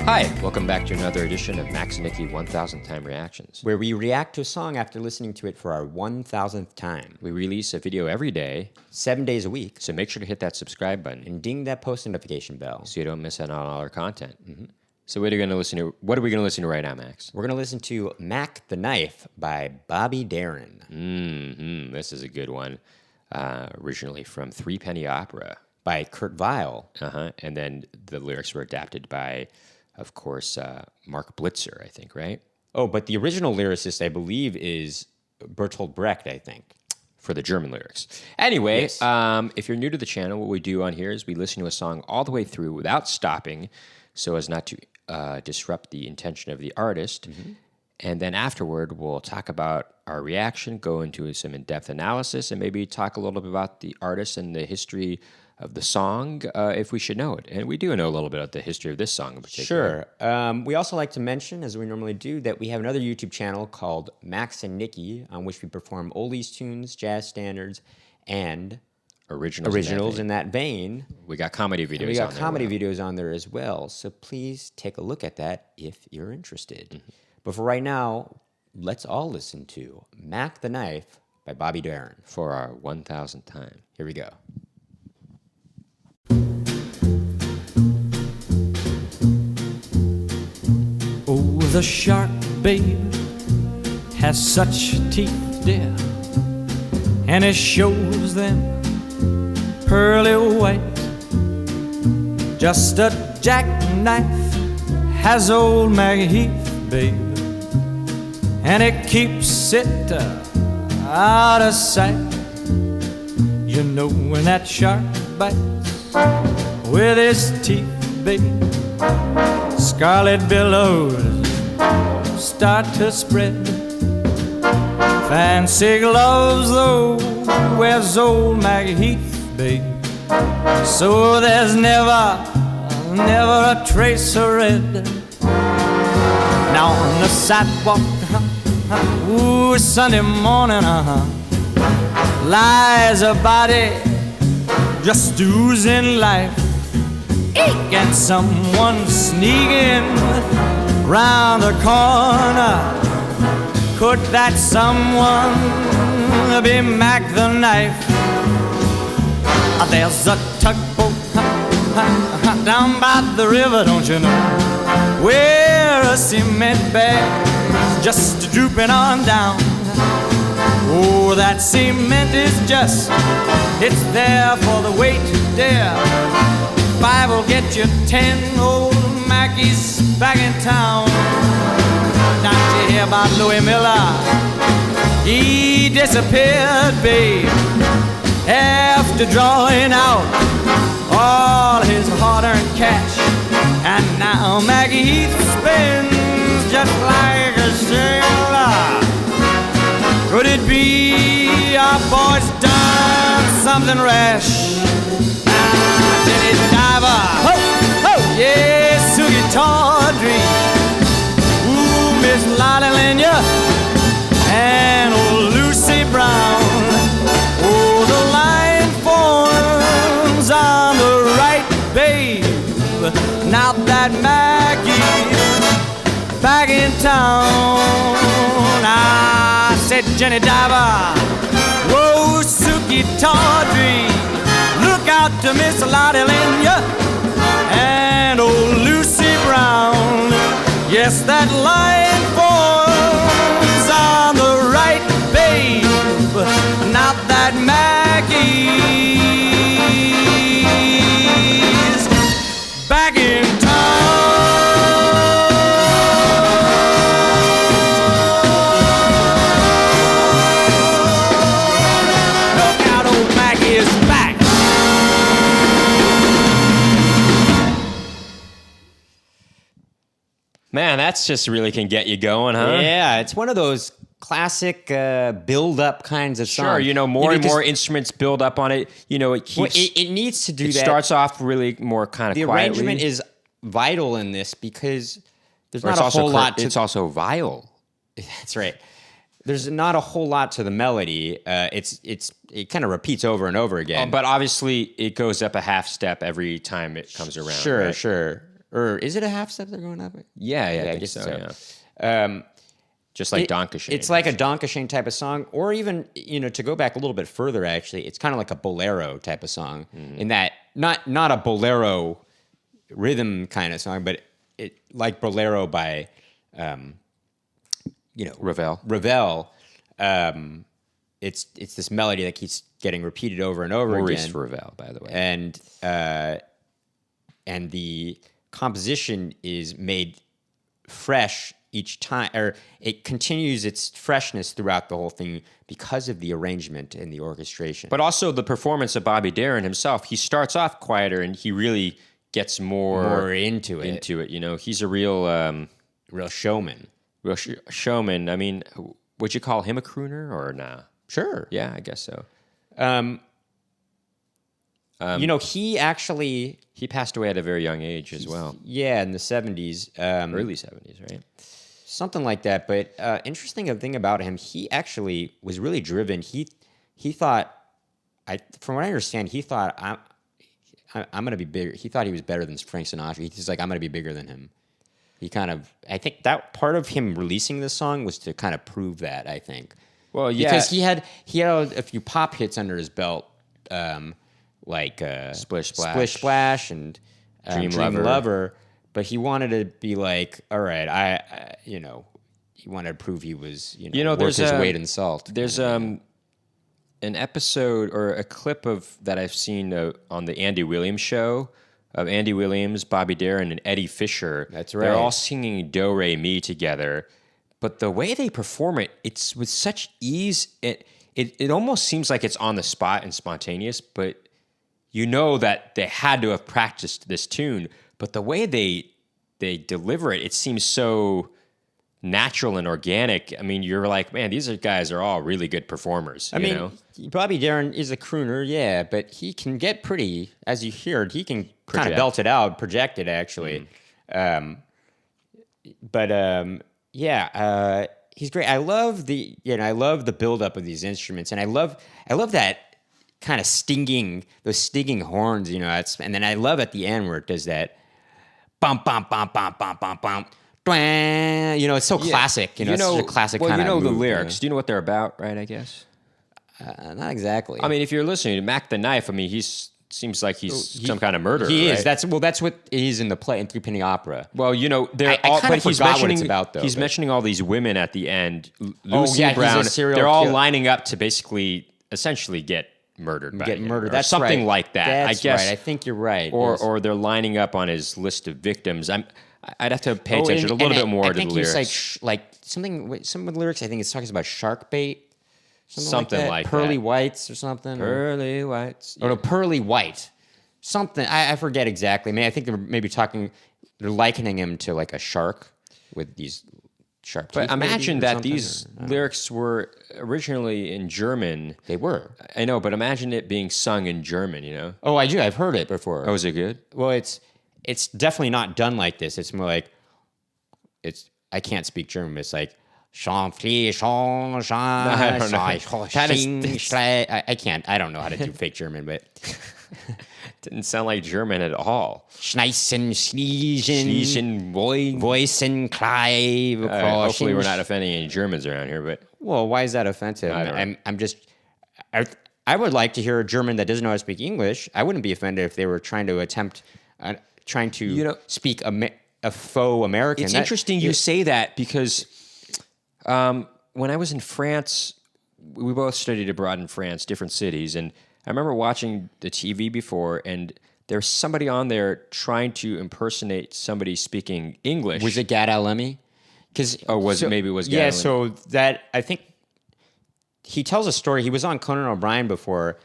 Hi, welcome back to another edition of Max and Nicky 1000th Time Reactions, where we react to a song after listening to it for our 1000th time. We release a video every day, 7 days a week. so make sure to hit that subscribe button And ding that post notification bell. so you don't miss out on all our content. So what are we going to listen to right now, Max? We're going to listen to Mack the Knife by Bobby Darin. This is a good one. Originally from Three Penny Opera. By Kurt Weill. And then the lyrics were adapted by, of course, Mark Blitzer, I think, right? Oh, but the original lyricist, I believe, is Bertolt Brecht, I think. For the German lyrics. Anyway, Yes. If you're new to the channel, what we do on here is we listen to a song all the way through without stopping so as not to disrupt the intention of the artist. And then afterward, we'll talk about our reaction, go into some in-depth analysis, and maybe talk a little bit about the artist and the history of the song, if we should know it. And we do know a little bit of the history of this song in particular. Sure. We also like to mention, as we normally do, that we have another YouTube channel called Max and Nicky, on which we perform oldies tunes, jazz standards, and Originals in that vein. We got comedy videos on there. We got comedy videos on there as well. So please take a look at that if you're interested. But for right now, let's all listen to Mack the Knife by Bobby Darin. For our 1000th time. Here we go. Oh, the shark, babe, has such teeth, dear, and it shows them pearly white. Just a jackknife has old Maggie Heath, babe, and it keeps it out of sight. You know when that shark bites with his teeth, babe, scarlet billows start to spread. Fancy gloves, though, wears old Maggie Heath, babe, so there's never a trace of red. Now on the sidewalk, ooh, Sunday morning, lies a body just oozing life. Eek! And someone sneaking round the corner. Could that someone be Mack the Knife? There's a tugboat down by the river, don't you know, where a cement bag's just drooping on down. Oh, that cement is just, it's there for the weight, dear. 5 will get you 10 old Mackies back in town. Don't you hear about Louis Miller? He disappeared, babe, after drawing out all his hard-earned cash. And now Maggie Heath spins just like a sailor. Could it be our boy's done something rash? Jenny Diver, ho, ho, yeah, Sugie Tawdry, ooh, Miss Lolly Lenya, and old Lucy Brown. Oh, the line forms on the right, babe. Now that Maggie's back in town. I said, Jenny Diver, whoa, Sugie Tawdry, look out to Miss Lottie Lenya and old Lucy Brown. Yes, that line forms on the right, babe. Not that Maggie's back in town. Look out, old Maggie is back. Man, that's just really can get you going, huh? Yeah, it's one of those classic build-up kinds of songs. Sure, you know, more and more instruments build up on it. You know, it keeps... Well, it needs to do it that. starts off really more kind of the quietly. arrangement is vital in this because there's Or not it's a also whole lot to... It's also vile. That's right. There's not a whole lot to the melody. It kind of repeats over and over again. But obviously, it goes up a half step every time it comes around. Sure, right? sure. Or is it a half step they're going up? Yeah, I think guess so. Yeah. Just like Donkashane. It's like a Donkashane type of song, or even, to go back a little bit further, actually, it's kind of like a bolero type of song in that not a bolero rhythm kind of song, but it like bolero by, Ravel. It's this melody that keeps getting repeated over and over Maurice again. Ravel, by the way. And the composition is made fresh each time, or it continues its freshness throughout the whole thing because of the arrangement and the orchestration. But also the performance of Bobby Darin himself. He starts off quieter and he really gets more into it. He's a real showman. Showman. I mean, would you call him a crooner or nah? Sure. Yeah, I guess so. He passed away at a very young age as well. Yeah, in the 70s. Early 70s, right? Something like that. But interesting thing about him, he actually was really driven. He thought, from what I understand, he thought, I'm going to be bigger. He thought he was better than Frank Sinatra. He's like, I'm going to be bigger than him. I think that part of him releasing this song was to kind of prove that, I think. Well, yeah. Because he had a few pop hits under his belt, like Splish Splash. Splish Splash and Dream Lover. But he wanted to be like, all right, he wanted to prove he was, worth his weight in salt. There's an episode or a clip that I've seen on the Andy Williams show of Andy Williams, Bobby Darin, and Eddie Fisher. That's right. They're all singing Do Re Mi together, but the way they perform it, it's with such ease. It almost seems like it's on the spot and spontaneous, but you know that they had to have practiced this tune. But the way they deliver it, it seems so natural and organic. I mean, you're like, man, these guys are all really good performers. I mean, Bobby Darin is a crooner, yeah, but he can get pretty, as you heard, he can kind of belt it out, project it actually. He's great. I love the buildup of these instruments, and I love that kind of those stinging horns, and then I love at the end where it does that bum bum bum bum bum bum bum. It's so classic. It's such a classic kind of the move, lyrics. Do you know what they're about, right, I guess? Not exactly. I mean, if you're listening to Mack the Knife, I mean, seems like he's some kind of murderer. He is. Right? That's what he's in the play in Three Penny Opera. Well, they're I kind of forgot what it's about, though. He's mentioning all these women at the end. Lucy Brown. He's a serial they're all killer. lining up to essentially get murdered. By him, murdered. Or That's something right. like that. That's I guess. Right. I think you're right. Or they're lining up on his list of victims. I'd have to pay attention a little bit more to the lyrics. I think he's like something. Some of the lyrics, I think it's talking about shark bait. Something like that. Pearly whites or something. Pearly whites. Oh no, pearly white. Something. I forget exactly. I think they're likening him to like a shark with these sharp teeth. But imagine that these or, lyrics were originally in German. They were. I know, but imagine it being sung in German, Oh, I do. I've heard it before. Oh, is it good? Well, it's definitely not done like this. It's more like I can't speak German, but it's like I can't. I don't know how to do fake German, but Didn't sound like German at all. Schneisen, Schniesen, Voicen, Clive. Hopefully we're not offending any Germans around here, but Well, why is that offensive? I would like to hear a German that doesn't know how to speak English. I wouldn't be offended if they were trying to speak a faux American. It's interesting you say that because when I was in France, we both studied abroad in France, different cities, and I remember watching the TV before, and there's somebody on there trying to impersonate somebody speaking English. Was it Gad Elemi? Maybe it was Gad Yeah, Elemi. so that, I think, he tells a story. He was on Conan O'Brien before.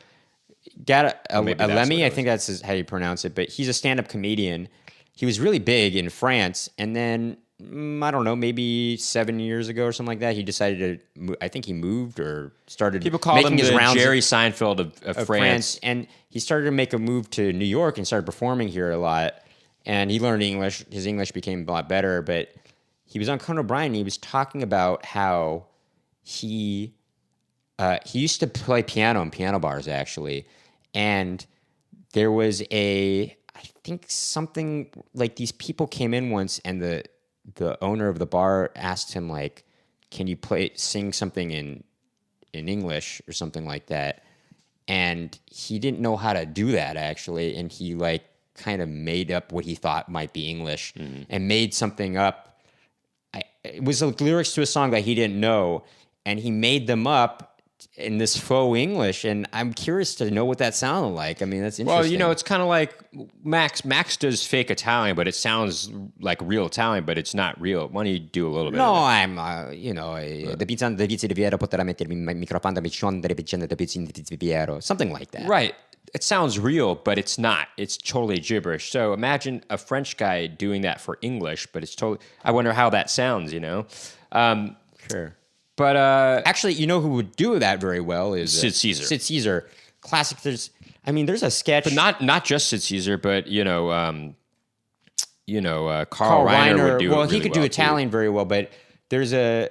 Gad Elemi, I think that's how you pronounce it, but he's a stand-up comedian. He was really big in France, and then I don't know, maybe 7 years ago or something like that, he decided to. I think he moved or started. People call making him his the rounds Jerry Seinfeld of France. and he started to make a move to New York and started performing here a lot. And he learned English. His English became a lot better. But he was on Conan O'Brien. And he was talking about how he used to play piano in piano bars actually, and there was I think something like these people came in once, and the owner of the bar asked him like, "Can you sing something in English or something like that?" And he didn't know how to do that actually, and he like kind of made up what he thought might be English and made something up. It was like lyrics to a song that he didn't know, and he made them up in this faux English, and I'm curious to know what that sounded like. I mean, that's interesting. Well, it's kind of like Max. Max does fake Italian, but it sounds like real Italian, but it's not real. Why don't you do a little bit? No, of I'm, the pizza di Viero potrà mettermi microfono delle piccine di pizza di Viero, something like that. Right. It sounds real, but it's not. It's totally gibberish. So imagine a French guy doing that for English, but it's totally. I wonder how that sounds. Sure. But actually, you know who would do that very well is Sid Caesar. Sid Caesar, classic. There's a sketch, but not just Sid Caesar, but Carl Carl Reiner would do. Well, it he really could do well, Italian very well, but there's a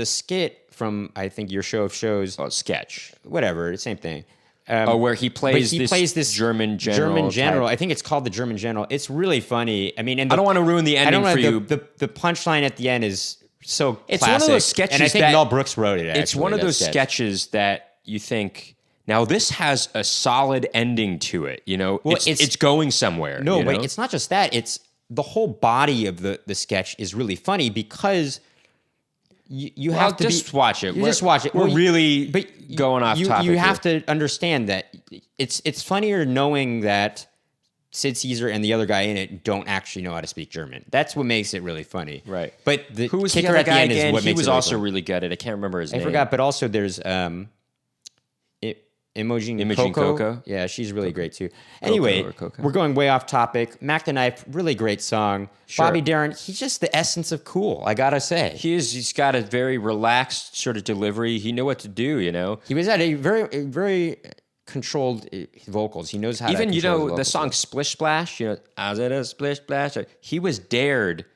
skit from I think your show of shows, sketch, whatever, same thing. Where he plays this German general. I think it's called the German general. It's really funny. I mean, and I don't want to ruin the ending for you. The punchline at the end is so classic. It's one of those sketches, and I think Mel Brooks wrote it. It's one of those sketches that you think, now this has a solid ending to it. Well, it's going somewhere. No, but it's not just that. It's the whole body of the sketch is really funny because you have to just watch it. Just watch it. We're really going off topic. You have to understand that it's funnier knowing that Sid Caesar and the other guy in it don't actually know how to speak German. That's what makes it really funny. Right. But the who was kicker the other at the guy end again? is what he makes was it really also funny. really good at it. I can't remember his name. I forgot, but also there's Imogen Coco. Yeah, she's really great too. Anyway, we're going way off topic. Mack the Knife, really great song. Sure. Bobby Darin, he's just the essence of cool, I gotta say. He's got a very relaxed sort of delivery. He knew what to do, He was at a very controlled vocals. He knows how to control his the song Splish Splash, as it is Splish Splash. He was dared.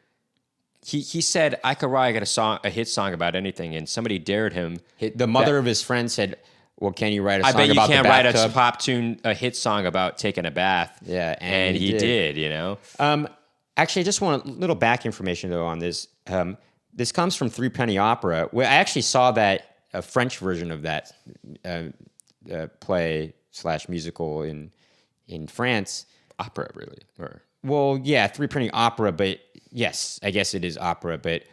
He said, I could write a hit song about anything, and somebody dared him. The mother of his friend said, well, can you write a song about the bathtub? I bet you can't write a pop tune, a hit song about taking a bath. Yeah, and he did. Actually, I just want a little back information, though, on this. This comes from Three Penny Opera. Well, I actually saw a French version of that play / musical in France. Opera, really? Well, yeah, Three Penny Opera, but yes, I guess it is opera, but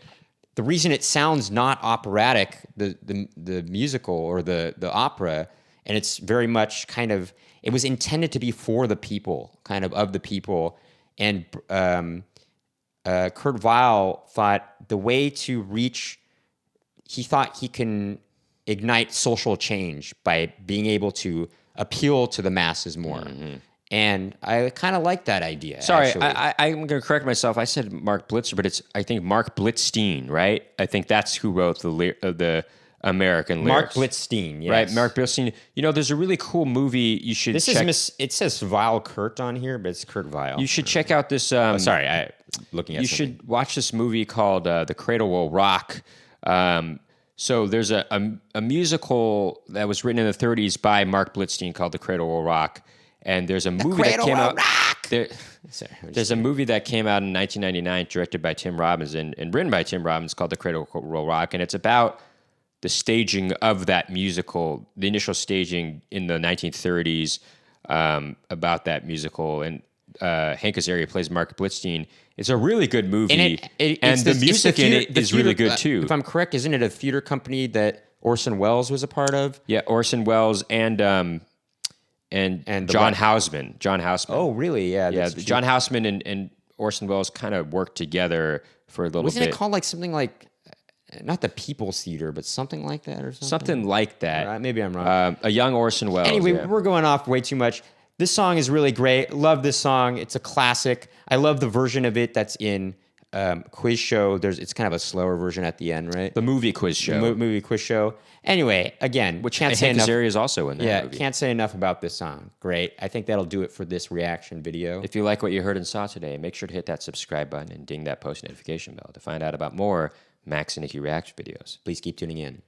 the reason it sounds not operatic, the musical or the opera, and it's very much kind of, it was intended to be for the people, kind of the people. And Kurt Weill thought the way to reach, he thought he can ignite social change by being able to appeal to the masses more. Mm-hmm. And I kind of like that idea. Sorry, I'm going to correct myself. I said Mark Blitzer, but it's I think Mark Blitzstein, right? I think that's who wrote the American lyrics. Mark Blitzstein, yes. Right, Mark Blitzstein. There's a really cool movie you should check. It says Weill Kurt on here, but it's Kurt Weill. You should check out this. Sorry, looking at you something. should watch this movie called The Cradle Will Rock. So there's a musical that was written in the 30s by Mark Blitzstein called The Cradle Will Rock. And there's a movie that came out. There's a movie that came out in 1999, directed by Tim Robbins and written by Tim Robbins, called The Cradle Will Rock, and it's about the staging of that musical, the initial staging in the 1930s about that musical. And Hank Azaria plays Mark Blitzstein. It's a really good movie, and the music in it is really good too. If I'm correct, isn't it a theater company that Orson Welles was a part of? Yeah, Orson Welles and John Houseman. John Houseman. Oh, really? Yeah. Yeah. John Houseman and Orson Welles kind of worked together for a little bit. Wasn't it called like something like, not the People's Theater, but something like that or something? Something like that. Right, maybe I'm wrong. A young Orson Welles. Anyway, we're going off way too much. This song is really great. Love this song. It's a classic. I love the version of it that's in Quiz Show. It's kind of a slower version at the end, right? The movie Quiz Show. The movie Quiz Show. Anyway, again, which can't say Hank enough. Azaria is also in that movie. Can't say enough about this song. Great. I think that'll do it for this reaction video. If you like what you heard and saw today, make sure to hit that subscribe button and ding that post notification bell to find out about more Max and Nicky React videos. Please keep tuning in.